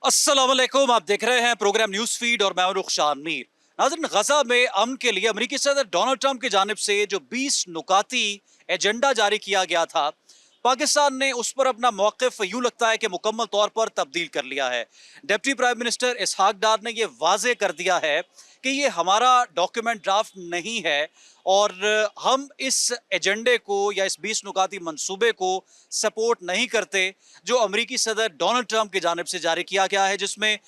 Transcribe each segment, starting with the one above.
अस्सलाम वालेकुम, आप देख रहे हैं प्रोग्राम न्यूज फीड और मैं हूं रुखशान मीर। नाज़रीन, गजा में अमन के लिए अमेरिकी सदर डोनाल्ड ट्रंप की जानिब से जो 20 नुकाती एजेंडा जारी किया गया था, पाकिस्तान ने उस पर अपना मौक़िफ़ यूं लगता है कि मुकम्मल तौर पर तब्दील कर लिया है। डिप्टी प्राइम मिनिस्टर इसहाक डार ने यह वाज़े कर दिया है कि ये हमारा डॉक्यूमेंट ड्राफ्ट नहीं है और हम इस एजेंडे को या इस 20 नुकाती मंसूबे को सपोर्ट नहीं करते जो अमेरिकी सदर डोनाल्ड ट्रंप की जानिब से जारी किया गया है, जिसमें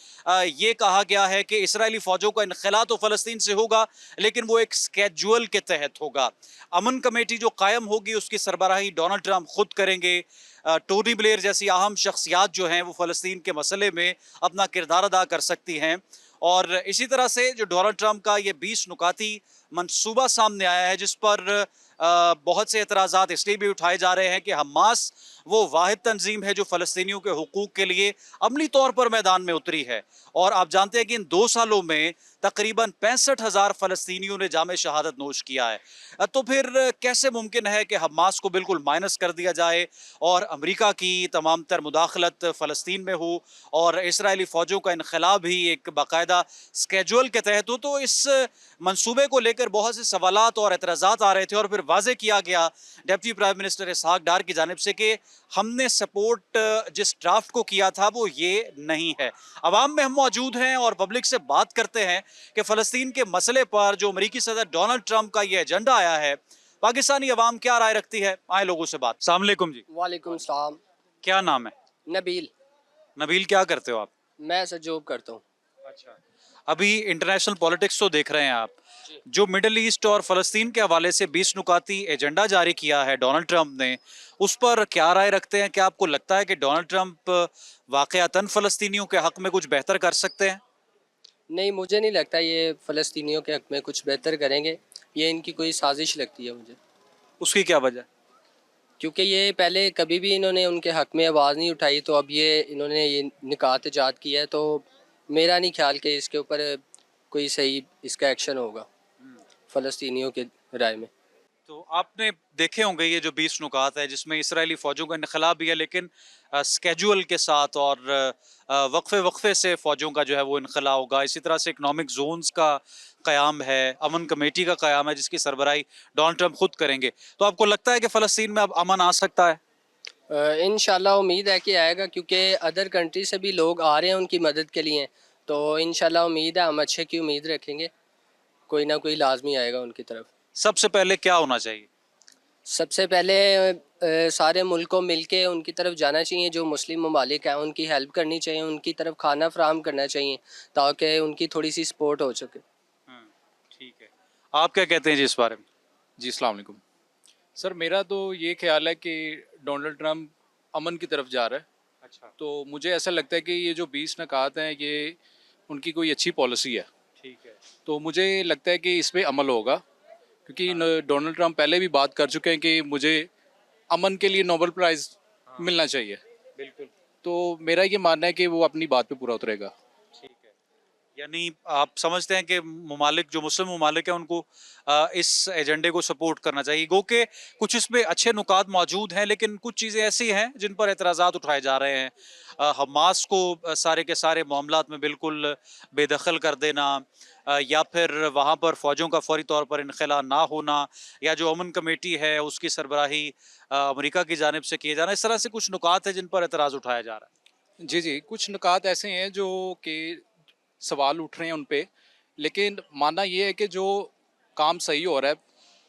ये कहा गया है कि इसराइली फौजों का इनखला तो फ़लस्तीन से होगा, लेकिन वो एक स्केड्यूल के तहत होगा। अमन कमेटी जो कायम होगी उसकी सरबराही डोनाल्ड ट्रंप खुद करेंगे। टोनी ब्लेयर जैसी अहम शख्सियात जो हैं वो फ़लस्तीन के मसले में अपना किरदार अदा कर सकती हैं। और इसी तरह से जो डोनाल्ड ट्रंप का ये 20 नुकाती मंसूबा सामने आया है, जिस पर बहुत से एतराज़ात इसलिए भी उठाए जा रहे हैं कि हमास वो वाहिद तंजीम है जो फ़लस्तीनियों के हुकूक के लिए अमली तौर पर मैदान में उतरी है। और आप जानते हैं कि इन 2 सालों में तकरीबन 65,000 फ़लस्तीनियों ने जामे शहादत नोश किया है। तो फिर कैसे मुमकिन है कि हमास को बिल्कुल माइनस कर दिया जाए और अमेरिका की तमाम तर मुदाखलत फ़लस्तीन में हो और इसराइली फ़ौजों का इनखला भी एक बाकायदा स्केड्यूल के तहत हो। तो इस मंसूबे को लेकर बहुत से सवालात और एतराज़ात आ रहे थे और फिर वाज़े किया गया डिप्टी प्राइम मिनिस्टर इसहाक डार की जानिब से कि हमने सपोर्ट जिस ड्राफ्ट को किया था वो ये नहीं है। अवाम में हम मौजूद हैं और पब्लिक से बात करते हैं कि फ़लस्तीन के मसले पर जो अमेरिकी सदर डोनाल्ड ट्रंप का ये एजेंडा आया है, पाकिस्तानी अवाम क्या राय रखती है। आए लोगों से बात। अस्सलाम वालेकुम जी। वालेकुम सलाम। क्या नाम है? नबील। नबील, क्या करते हो आप? मैं सर जॉब करता हूँ। अच्छा, अभी इंटरनेशनल पॉलिटिक्स तो देख रहे हैं आप। जी। जो मिडिल ईस्ट और फ़लस्तीन के हवाले से 20 नुकाती एजेंडा जारी किया है डोनाल्ड ट्रंप ने, उस पर क्या राय रखते हैं? क्या आपको लगता है कि डोनाल्ड ट्रंप वाक़यातन फ़लस्तीनियों के हक़ में कुछ बेहतर कर सकते हैं? नहीं, मुझे नहीं लगता ये फ़लस्तीनियों के हक़ में कुछ बेहतर करेंगे। ये इनकी कोई साजिश लगती है मुझे, उसकी क्या वजह? क्योंकि ये पहले कभी भी इन्होंने उनके हक़ में आवाज़ नहीं उठाई, तो अब ये इन्होंने ये निकात ईजाद किया है, तो मेरा नहीं ख्याल कि इसके ऊपर कोई सही इसका एक्शन होगा फ़लस्तीनियों के राय में। तो आपने देखे होंगे ये जो 20 नुकात है जिसमें इसराइली फ़ौजों का इनखला भी है, लेकिन स्केड्यूल के साथ और वक्फे वक्फे से फ़ौजों का जो है वो इनखला होगा। इसी तरह से इकनॉमिक जोन्स का क़याम है, अमन कमेटी का क़याम है जिसकी सरबराही डोनाल्ड ट्रंप खुद करेंगे। तो आपको लगता है कि फ़लस्तीन में अब अमन आ सकता है? इंशाल्लाह उम्मीद है कि आएगा, क्योंकि अदर कंट्री से भी लोग आ रहे हैं उनकी मदद के लिए, तो इंशाल्लाह उम्मीद है, हम अच्छे की उम्मीद रखेंगे, कोई ना कोई लाजमी आएगा उनकी तरफ। सबसे पहले क्या होना चाहिए? सबसे पहले सारे मुल्क को मिल के उनकी तरफ जाना चाहिए, जो मुस्लिम ममालिक हैं उनकी हेल्प करनी चाहिए, उनकी तरफ खाना फराहम करना चाहिए ताकि उनकी थोड़ी सी सपोर्ट हो सके। ठीक है। आप क्या कहते हैं जी इस बारे में? जी, अस्सलाम वालेकुम। सर, मेरा तो ये ख्याल है कि डोनाल्ड ट्रंप अमन की तरफ जा रहा है। अच्छा, तो मुझे ऐसा लगता है कि ये जो 20 नकात हैं, ये उनकी कोई अच्छी पॉलिसी है। ठीक है। तो मुझे लगता है कि इस पे अमल होगा, क्योंकि डोनाल्ड ट्रंप पहले भी बात कर चुके हैं कि मुझे अमन के लिए नोबेल प्राइज़ मिलना चाहिए। बिल्कुल। तो मेरा ये मानना है कि वो अपनी बात पे पूरा उतरेगा। ठीक है। यानी आप समझते हैं कि ममालिक जो मुस्लिम ममालिक हैं उनको इस एजेंडे को सपोर्ट करना चाहिए। गो के कुछ इसमें अच्छे नुकात मौजूद हैं, लेकिन कुछ चीज़ें ऐसी हैं जिन पर एतराज़ात उठाए जा रहे हैं। हमास को सारे के सारे मामलात में बिल्कुल बेदखल कर देना, या फिर वहाँ पर फ़ौजों का फौरी तौर पर इनखला ना होना, या जो अमन कमेटी है उसकी सरबराही अमेरिका की जानिब से किए जाना, इस तरह से कुछ नुकात हैं जिन पर एतराज़ उठाया जा रहा है। जी, जी, कुछ नुकात ऐसे हैं जो कि सवाल उठ रहे हैं उन पे, लेकिन मानना ये है कि जो काम सही हो रहा है,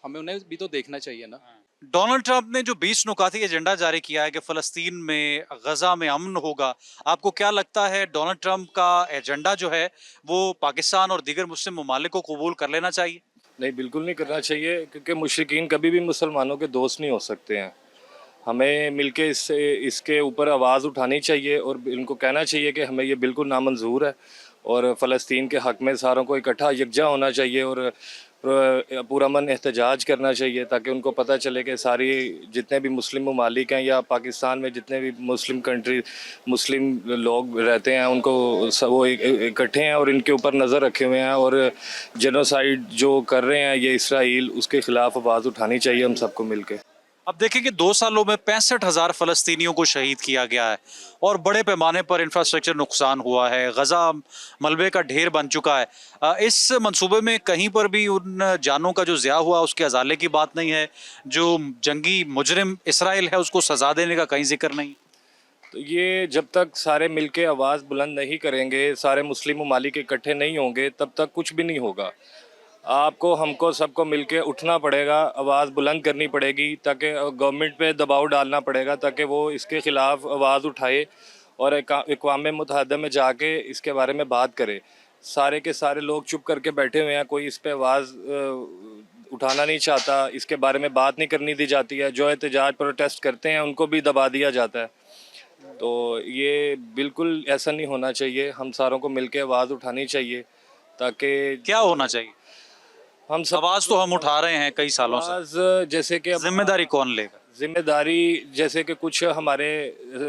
हमें उन्हें भी तो देखना चाहिए ना। डोनाल्ड ट्रंप ने जो 20 नुकाती एजेंडा जारी किया है कि फ़लस्तीन में, गजा में अमन होगा, आपको क्या लगता है डोनाल्ड ट्रंप का एजेंडा जो है वो पाकिस्तान और दीगर मुस्लिम ममालिक को कबूल कर लेना चाहिए? नहीं, बिल्कुल नहीं करना चाहिए, क्योंकि मुशरिकीन कभी भी मुसलमानों के दोस्त नहीं हो सकते हैं। हमें मिलके इसके ऊपर आवाज़ उठानी चाहिए और इनको कहना चाहिए कि हमें ये बिल्कुल नामंजूर है और फ़लस्तीन के हक़ में सारों को इकट्ठा यकजा होना चाहिए और पुरअमन एहतजाज करना चाहिए, ताकि उनको पता चले कि सारी जितने भी मुस्लिम ममालिक हैं या पाकिस्तान में जितने भी मुस्लिम लोग रहते हैं उनको वो इकट्ठे हैं और इनके ऊपर नज़र रखे हुए हैं, और जेनोसाइड जो कर रहे हैं ये इसराइल, उसके ख़िलाफ़ आवाज़ उठानी चाहिए हम सबको मिल के। अब देखें कि 2 सालों में 65,000 फलस्तीनियों को शहीद किया गया है और बड़े पैमाने पर इंफ्रास्ट्रक्चर नुकसान हुआ है, गजा मलबे का ढेर बन चुका है। इस मंसूबे में कहीं पर भी उन जानों का जो ज़िया हुआ उसके अजाले की बात नहीं है, जो जंगी मुजरिम इसराइल है उसको सजा देने का कहीं जिक्र नहीं। तो ये जब तक सारे मिलके आवाज़ बुलंद नहीं करेंगे, सारे मुस्लिम ममालिक इकट्ठे नहीं होंगे, तब तक कुछ भी नहीं होगा। आपको हमको सबको मिलके उठना पड़ेगा, आवाज़ बुलंद करनी पड़ेगी, ताकि गवर्नमेंट पे दबाव डालना पड़ेगा ताकि वो इसके ख़िलाफ़ आवाज़ उठाए और अक़वाम मुत्तहिदा में जाके इसके बारे में बात करे। सारे के सारे लोग चुप करके बैठे हुए हैं, कोई इस पे आवाज़ उठाना नहीं चाहता, इसके बारे में बात नहीं करनी दी जाती है। जो एहतजाज प्रोटेस्ट करते हैं उनको भी दबा दिया जाता है। तो ये बिल्कुल ऐसा नहीं होना चाहिए, हम सारों को मिलके आवाज़ उठानी चाहिए ताकि क्या होना चाहिए? हम सब आवाज़ तो हम उठा रहे हैं कई सालों से, आवाज़ जैसे कि जिम्मेदारी कौन लेगा? जिम्मेदारी जैसे कि कुछ हमारे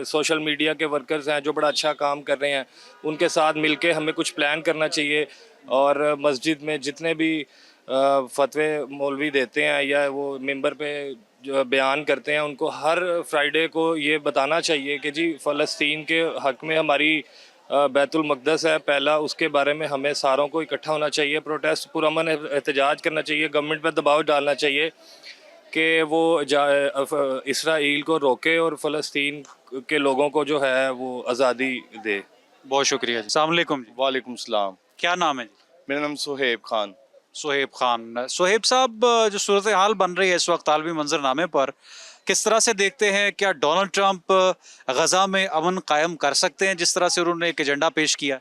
सोशल मीडिया के वर्कर्स हैं जो बड़ा अच्छा काम कर रहे हैं, उनके साथ मिलके हमें कुछ प्लान करना चाहिए। और मस्जिद में जितने भी फतवे मौलवी देते हैं या वो मिंबर पे जो बयान करते हैं, उनको हर फ्राइडे को ये बताना चाहिए कि जी फ़लस्तीन के हक़ में हमारी बैतुल मक़दस है पहला, उसके बारे में हमें सारों को इकट्ठा होना चाहिए, प्रोटेस्ट पुरअमन एहतजाज करना चाहिए, गवर्नमेंट पर दबाव डालना चाहिए कि वो इसराइल को रोके और फ़लस्तीन के लोगों को जो है वो आज़ादी दे। बहुत शुक्रिया जी। अस्सलाम वालेकुम जी। वालेकुम सलाम। क्या नाम है जी? मेरा नाम सुहेब खान। सुहेब खान। सुहेब साहब, जो सूरत हाल बन रही है इस वक्त आलमी मंजरनामे पर, किस तरह से देखते हैं? क्या डोनाल्ड ट्रंप गजा में अमन कायम कर सकते हैं जिस तरह से उन्होंने एक एजेंडा पेश किया?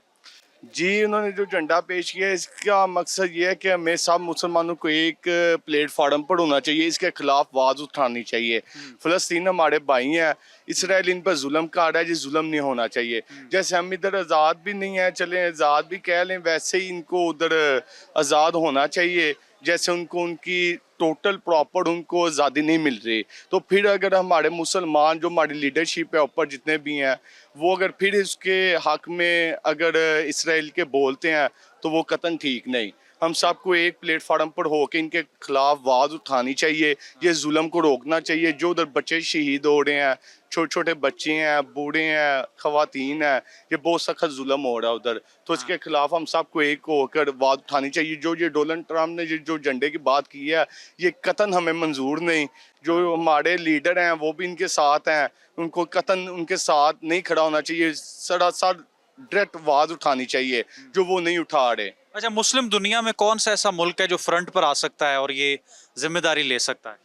जी, उन्होंने जो झंडा पेश किया है इसका मकसद ये है कि हमें सब मुसलमानों को एक प्लेटफार्म पर होना चाहिए, इसके खिलाफ आवाज़ उठानी चाहिए। फ़लस्तीन हमारे भाई हैं, इसराइल इन पर जुल्म कर रहा है, ये जुल्म नहीं होना चाहिए। जैसे हम इधर आज़ाद भी नहीं हैं, चलें आज़ाद भी कह लें, वैसे ही इनको उधर आज़ाद होना चाहिए। जैसे उनको उनकी टोटल प्रॉपर उनको आज़ादी नहीं मिल रही, तो फिर अगर हमारे मुसलमान जो हमारी लीडरशिप है ऊपर जितने भी हैं, वो अगर फिर इसके हक में अगर इसराइल के बोलते हैं तो वो कतन ठीक नहीं। हम सबको एक प्लेटफार्म पर होकर इनके खिलाफ आवाज़ उठानी चाहिए, ये जुल्म को रोकना चाहिए। जो उधर बच्चे शहीद हो रहे हैं, छोटे छोटे बच्चे हैं, बूढ़े हैं, खवातीन हैं, ये बहुत सख्त जुल्म हो रहा है उधर, तो इसके खिलाफ हम सबको एक होकर आवाज़ उठानी चाहिए। जो ये डोनाल्ड ट्रंप ने जो झंडे की बात की है, ये कतन हमें मंजूर नहीं। जो हमारे लीडर हैं वो भी इनके साथ हैं, उनको कतन उनके साथ नहीं खड़ा होना चाहिए, सरासर डायरेक्ट आवाज़ उठानी चाहिए जो वो नहीं उठा रहे। अच्छा, मुस्लिम दुनिया में कौन सा ऐसा मुल्क है जो फ्रंट पर आ सकता है और ये जिम्मेदारी ले सकता है?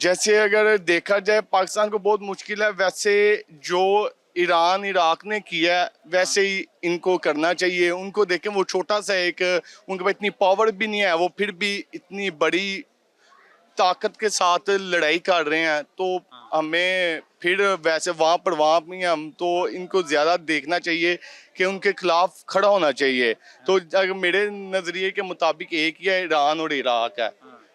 जैसे अगर देखा जाए पाकिस्तान को बहुत मुश्किल है, वैसे जो ईरान इराक ने किया है वैसे ही इनको करना चाहिए। उनको देखें, वो छोटा सा एक, उनके पास इतनी पावर भी नहीं है, वो फिर भी इतनी बड़ी ताकत के साथ लड़ाई कर रहे हैं, तो हमें फिर वैसे वहाँ भी हम तो इनको ज़्यादा देखना चाहिए कि उनके खिलाफ खड़ा होना चाहिए। तो अगर मेरे नज़रिए के मुताबिक एक ही है, ईरान और इराक है,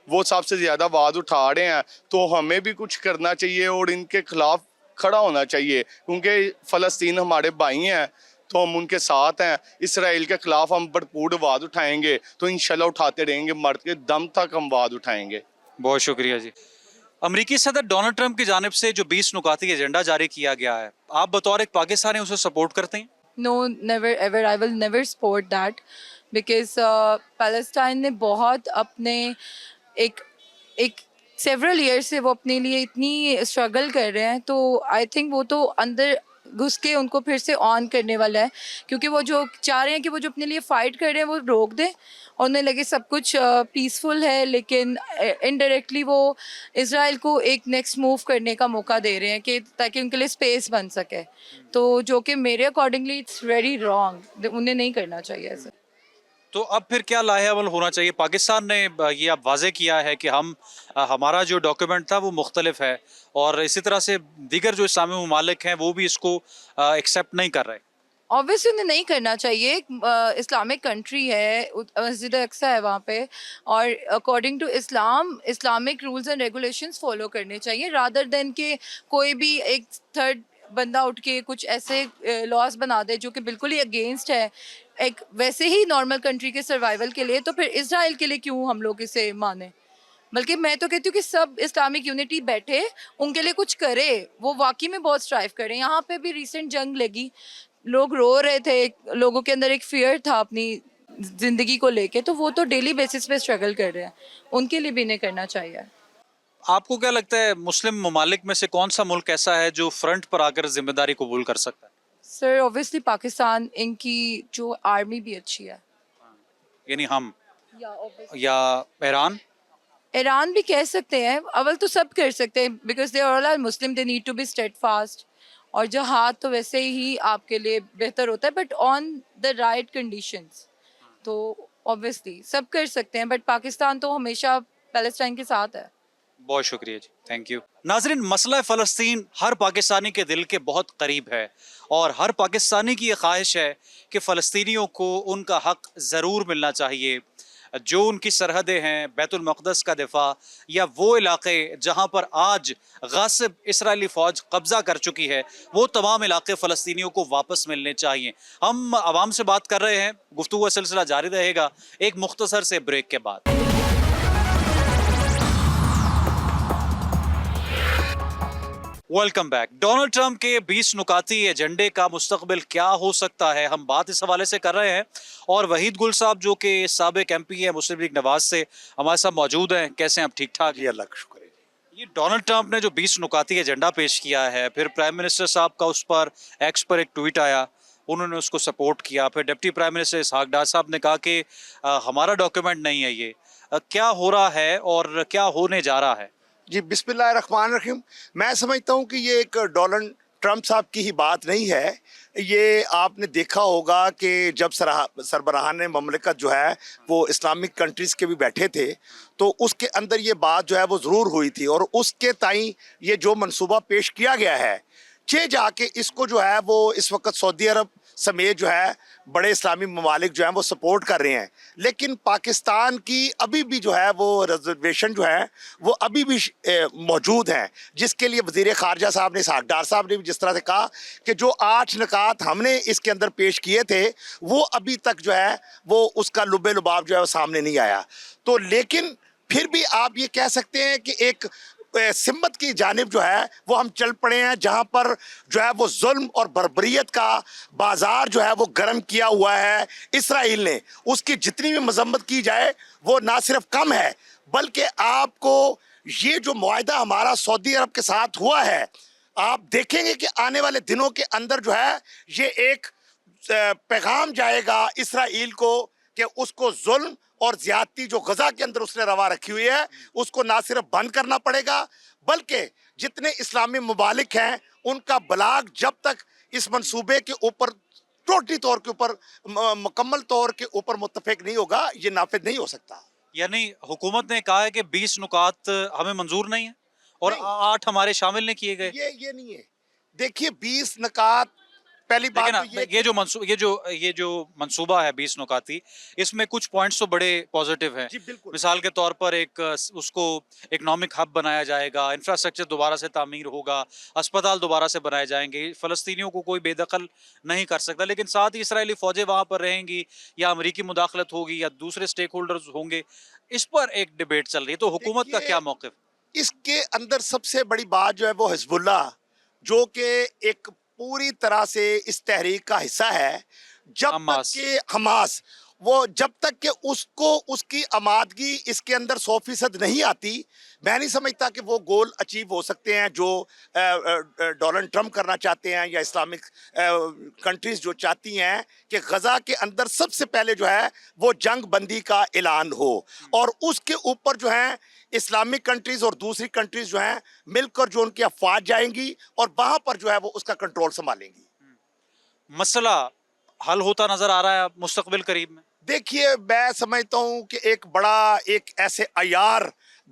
वो सबसे ज़्यादा आवाज़ उठा रहे हैं, तो हमें भी कुछ करना चाहिए और इनके खिलाफ खड़ा होना चाहिए, क्योंकि फ़लस्तीन हमारे भाई हैं, तो हम उनके साथ हैं। इसराइल के खिलाफ हम भरपूर आवाज़ उठाएंगे, तो इंशाल्लाह उठाते रहेंगे, मरते के दम तक हम आवाज़ उठाएंगे। बहुत शुक्रिया जी। अमेरिकी सदर डोनाल्ड ट्रंप की जानिब से जो 20 नुकाती एजेंडा जारी किया गया है, आप बतौर एक पाकिस्तानी उसे सपोर्ट करते हैं? No, never ever. I will never support that because Palestine ने बहुत अपने एक several years से वो अपने लिए इतनी struggle कर रहे हैं, तो I think वो तो अंदर घुस के उनको फिर से ऑन करने वाला है, क्योंकि वो जो चाह रहे हैं कि वो जो अपने लिए फ़ाइट कर रहे हैं वो रोक दें और उन्हें लगे सब कुछ पीसफुल है, लेकिन इनडायरेक्टली वो इसराइल को एक नेक्स्ट मूव करने का मौका दे रहे हैं कि ताकि उनके लिए स्पेस बन सके, तो जो कि मेरे अकॉर्डिंगली इट्स वेरी रॉन्ग, उन्हें नहीं करना चाहिए ऐसा। तो अब फिर क्या लाहेअमल होना चाहिए? पाकिस्तान ने ये अब वाज़ेह किया है कि हमारा जो डॉक्यूमेंट था वो मुख्तलिफ है, और इसी तरह से दीगर जो इस्लामी ममालिक हैं वो भी इसको एक्सेप्ट नहीं कर रहे। ऑब्वियसली उन्हें नहीं करना चाहिए, इस्लामिक कंट्री है, मस्जिद अक्सा है वहाँ पे, और according to Islam Islamic rules and regulations follow करने चाहिए, रादर देन कि कोई भी एक थर्ड बंदा उठ के कुछ ऐसे लॉज बना दे जो कि बिल्कुल ही अगेंस्ट है एक वैसे ही नॉर्मल कंट्री के सर्वाइवल के लिए, तो फिर इजराइल के लिए क्यों हम लोग इसे माने? بلکہ میں تو کہتی ہوں کہ سب اسلامک یونٹی بیٹھے ان کے لیے کچھ کرے, وہ واقعی میں بہت اسٹرائیو کریں. یہاں پہ بھی ریسنٹ جنگ لگی, لوگ رو رہے تھے, لوگوں کے اندر ایک فیئر تھا اپنی زندگی کو لے کے, تو وہ تو ڈیلی بیسس پہ اسٹرگل کر رہے ہیں, ان کے لیے بھی انہیں کرنا چاہیے. آپ کو کیا لگتا ہے مسلم ممالک میں سے کون سا ملک ایسا ہے جو فرنٹ پر آ کر ذمہ داری قبول کر سکتا ہے؟ سر اوبیسلی پاکستان, ان کی جو آرمی بھی اچھی ہے. یعنی ہم یا ایران؟ ایران بھی کہہ سکتے ہیں, اول تو سب کر سکتے ہیں because they all are Muslim, they need to be steadfast, اور جہاد تو ویسے ہی آپ کے لیے بہتر ہوتا ہے but on the right conditions. تو اوبیسلی سب کر سکتے ہیں, بٹ پاکستان تو ہمیشہ پیلسٹائن کے ساتھ ہے. بہت شکریہ جی, تھینک یو. ناظرین, مسئلہ فلسطین ہر پاکستانی کے دل کے بہت قریب ہے, اور ہر پاکستانی کی یہ خواہش ہے کہ فلسطینیوں کو ان کا حق ضرور ملنا چاہیے. جو ان کی سرحدیں ہیں, بیت المقدس کا دفاع, یا وہ علاقے جہاں پر آج غاصب اسرائیلی فوج قبضہ کر چکی ہے, وہ تمام علاقے فلسطینیوں کو واپس ملنے چاہیے. ہم عوام سے بات کر رہے ہیں, گفتگو کا سلسلہ جاری رہے گا ایک مختصر سے بریک کے بعد. Welcome back. ڈونلڈ ٹرمپ کے 20 نکاتی ایجنڈے کا مستقبل کیا ہو سکتا ہے, ہم بات اس حوالے سے کر رہے ہیں, اور وحید گل صاحب جو کہ سابق ایم پی ہیں مسلم لیگ نواز سے, ہمارے ساتھ موجود ہیں. کیسے ہیں آپ؟ ٹھیک ٹھاک؟ جی اللہ کا شکر ہے. یہ ڈونلڈ ٹرمپ نے جو 20 نکاتی ایجنڈا پیش کیا ہے, پھر پرائم منسٹر صاحب کا اس پر ایکس پر ایک ٹویٹ آیا, انہوں نے اس کو سپورٹ کیا. پھر deputy prime minister Ishaq Dar صاحب نے کہا کہ ہمارا ڈاکیومنٹ نہیں ہے. یہ کیا ہو رہا ہے اور کیا ہونے جا رہا ہے؟ جی بسم اللہ الرحمن الرحیم. میں سمجھتا ہوں کہ یہ ایک ڈونلڈ ٹرمپ صاحب کی ہی بات نہیں ہے. یہ آپ نے دیکھا ہوگا کہ جب سربراہان مملکت جو ہے وہ اسلامک کنٹریز کے بھی بیٹھے تھے, تو اس کے اندر یہ بات جو ہے وہ ضرور ہوئی تھی, اور اس کے تئیں یہ جو منصوبہ پیش کیا گیا ہے, جا کے اس کو جو ہے وہ اس وقت سعودی عرب سمیت جو ہے بڑے اسلامی ممالک جو ہیں وہ سپورٹ کر رہے ہیں. لیکن پاکستان کی ابھی بھی جو ہے وہ ریزرویشن جو ہے وہ ابھی بھی موجود ہیں, جس کے لیے وزیر خارجہ صاحب نے, اسحاق ڈار صاحب نے بھی جس طرح سے کہا کہ جو 8 نکات ہم نے اس کے اندر پیش کیے تھے وہ ابھی تک جو ہے وہ اس کا لب لباب جو ہے وہ سامنے نہیں آیا. تو لیکن پھر بھی آپ یہ کہہ سکتے ہیں کہ ایک سمت کی جانب جو ہے وہ ہم چل پڑے ہیں, جہاں پر جو ہے وہ ظلم اور بربریت کا بازار جو ہے وہ گرم کیا ہوا ہے اسرائیل نے. اس کی جتنی بھی مذمت کی جائے وہ نہ صرف کم ہے, بلکہ آپ کو یہ جو معاہدہ ہمارا سعودی عرب کے ساتھ ہوا ہے, آپ دیکھیں گے کہ آنے والے دنوں کے اندر جو ہے یہ ایک پیغام جائے گا اسرائیل کو کہ اس کو ظلم اور زیادتی جو غزہ کے اندر اس نے روا رکھی ہوئی ہے اس کو نہ صرف بند کرنا پڑے گا, بلکہ جتنے اسلامی ممالک ہیں ان کا بلاغ جب تک اس منصوبے کے اوپر ٹوٹلی طور کے اوپر مکمل طور کے اوپر متفق نہیں ہوگا, یہ نافذ نہیں ہو سکتا. یعنی حکومت نے کہا ہے کہ 20 نکات ہمیں منظور نہیں ہیں اور 8 ہمارے شامل نہیں کیے گئے. یہ نہیں ہے. دیکھیے 20 نکات, پہلی بات تو یہ جو منصوبہ ہے 20 نکاتی, اس میں کچھ پوائنٹس تو بڑے پازیٹیو ہیں. جی بالکل. مثال کے طور پر اس کو اکنامک ہب بنایا جائے گا, انفراسٹرکچر دوبارہ سے تعمیر ہوگا, اسپتال دوبارہ سے بنائے جائیں گے, فلسطینیوں کو کوئی بے دخل نہیں کر سکتا. لیکن ساتھ ہی اسرائیلی فوجیں وہاں پر رہیں گی, یا امریکی مداخلت ہوگی, یا دوسرے سٹیک ہولڈرز ہوں گے. اس پر ایک ڈیبیٹ چل رہی ہے, تو حکومت کا کیا موقف؟ اس کے اندر سب سے بڑی بات جو ہے وہ حزب اللہ, جو کہ ایک پوری طرح سے اس تحریک کا حصہ ہے, جب تک کہ حماس, وہ جب تک کہ اس کو اس کی آمادگی اس کے اندر 100% نہیں آتی, میں نہیں سمجھتا کہ وہ گول اچیو ہو سکتے ہیں جو ڈونلڈ ٹرمپ کرنا چاہتے ہیں, یا اسلامک کنٹریز جو چاہتی ہیں کہ غزہ کے اندر سب سے پہلے جو ہے وہ جنگ بندی کا اعلان ہو, اور اس کے اوپر جو ہیں اسلامک کنٹریز اور دوسری کنٹریز جو ہیں مل کر جو ان کی افواج جائیں گی اور وہاں پر جو ہے وہ اس کا کنٹرول سنبھالیں گی. مسئلہ حل ہوتا نظر آ رہا ہے مستقبل قریب میں؟ دیکھیے میں سمجھتا ہوں کہ ایک بڑا ایک ایسے عیار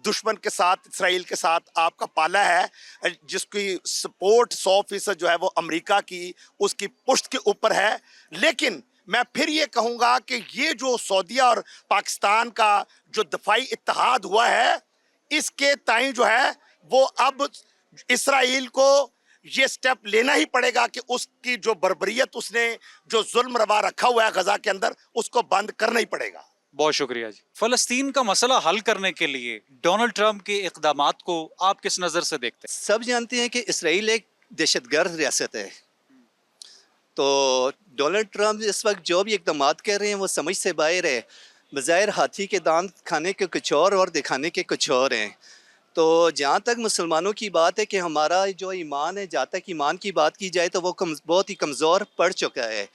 دشمن کے ساتھ, اسرائیل کے ساتھ آپ کا پالا ہے, جس کی سپورٹ 100% جو ہے وہ امریکہ کی اس کی پشت کے اوپر ہے. لیکن میں پھر یہ کہوں گا کہ یہ جو سعودیہ اور پاکستان کا جو دفاعی اتحاد ہوا ہے, اس کے تئیں جو ہے وہ اب اسرائیل کو یہ سٹیپ لینا ہی پڑے گا کہ اس کی جو بربریت, اس نے جو ظلم روا رکھا ہوا ہے غزہ کے اندر, اس کو بند کرنا ہی پڑے گا. बहुत शुक्रिया जी। फलस्तीन का मसला हल करने के लिए डोनाल्ड ट्रंप के इकदामात को आप किस नज़र से देखते हैं? सब जानते हैं कि इसराइल एक दहशतगर्द रियासत है, तो डोनाल्ड ट्रंप इस वक्त जो भी इकदाम कर रहे हैं वो समझ से बाहर है। बज़ाहिर हाथी के दांत खाने के कुछ और दिखाने के कुछ और हैं। तो जहाँ तक मुसलमानों की बात है कि हमारा जो ईमान है, जहाँ तक ईमान की बात की जाए तो वो बहुत ही कमज़ोर पड़ चुका है।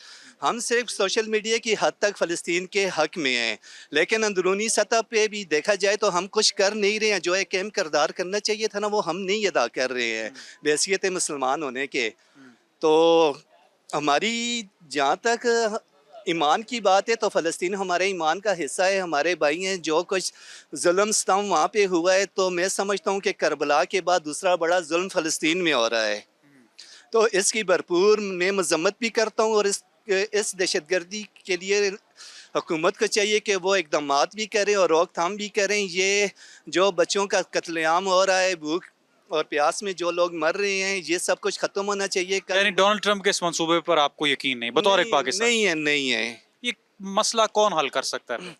हम सिर्फ सोशल मीडिया की हद तक फ़लस्तीन के हक़ में हैं, लेकिन अंदरूनी सतह पे भी देखा जाए तो हम कुछ कर नहीं रहे हैं। जो एक अहम किरदार करना चाहिए था ना, वो हम नहीं अदा कर रहे हैं बहैसियत मुसलमान होने के। तो हमारी जहाँ तक ईमान की बात है तो फ़लस्तीन हमारे ईमान का हिस्सा है, हमारे भाई हैं। जो कुछ जुल्म सितम वहाँ पे हुआ है, तो मैं समझता हूँ कि करबला के बाद दूसरा बड़ा जुल्म फ़लस्तीन में हो रहा है। तो इसकी भरपूर मैं मजम्मत भी करता हूँ, और इस दहशतगर्दी के लिए हुकूमत को चाहिए कि वो इकदामात भी करें और रोकथाम भी करें। ये जो बच्चों का कत्लेआम हो रहा है, भूख और प्यास में जो लोग मर रहे हैं, ये सब कुछ ख़त्म होना चाहिए। यानी डोनाल्ड ट्रंप के इस मंसूबे पर आपको यकीन नहीं बतौर एक पाकिस्तान? नहीं है। ये मसला कौन हल कर सकता है?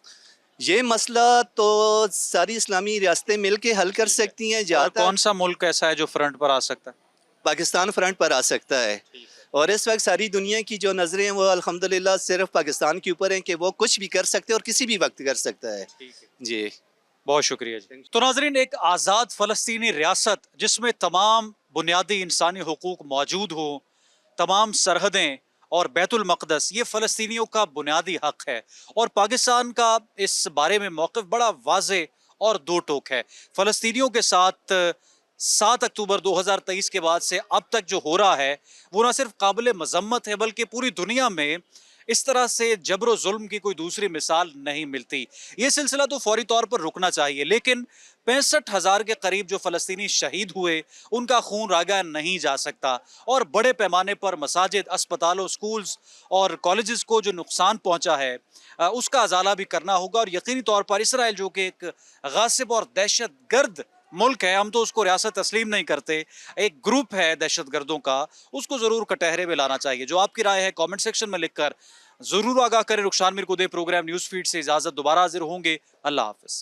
ये मसला तो सारी इस्लामी रियासतें मिल के हल कर सकती हैं। और जहाँ कौन तक सा मुल्क ऐसा है जो फ्रंट पर आ सकता है? पाकिस्तान फ्रंट पर आ सकता है, और इस वक्त सारी दुनिया की जो नज़रें हैं वो अल्हम्दुलिल्लाह सिर्फ पाकिस्तान के ऊपर हैं कि वो कुछ भी कर सकते हैं और किसी भी वक्त कर सकता है। जी, बहुत शुक्रिया जी। तो नाजरीन, एक आज़ाद फ़लस्तीनी रियासत जिसमें तमाम बुनियादी इंसानी हुकूक मौजूद हो, तमाम सरहदें और बैतुल मक़दस, ये फ़लस्तीनियों का बुनियादी हक़ है। और पाकिस्तान का इस बारे में मौक़िफ़ बड़ा वाज़े और दो टोक है। फ़लस्तीनियों के साथ 7 अक्टूबर 2023 के बाद से अब तक जो हो रहा है वो न सिर्फ काबिल मज़म्मत है, बल्कि पूरी दुनिया में इस तरह से जबर जुल्म की कोई दूसरी मिसाल नहीं मिलती। ये सिलसिला तो फौरी तौर पर रुकना चाहिए, लेकिन 65,000 के करीब जो फ़लस्तीनी शहीद हुए, उनका खून रागा नहीं जा सकता। और बड़े पैमाने पर मसाजिद, अस्पतालों, स्कूल्स और कॉलेजेस को जो नुकसान पहुंचा है उसका अजाला भी करना होगा। और यकीनी तौर पर इसराइल जो कि एक गासिब और दहशत गर्द मुल्क है, हम तो उसको रियासत तस्लीम नहीं करते, एक ग्रुप है दहशत गर्दों का, उसको ज़रूर कटहरे में लाना चाहिए। जो आपकी राय है कमेंट सेक्शन में लिखकर ज़रूर आगाह करें। रुखसान मीर को दे प्रोग्राम न्यूज़ फीड से इजाज़त, दोबारा हाजिर होंगे। अल्लाह हाफ़िज़।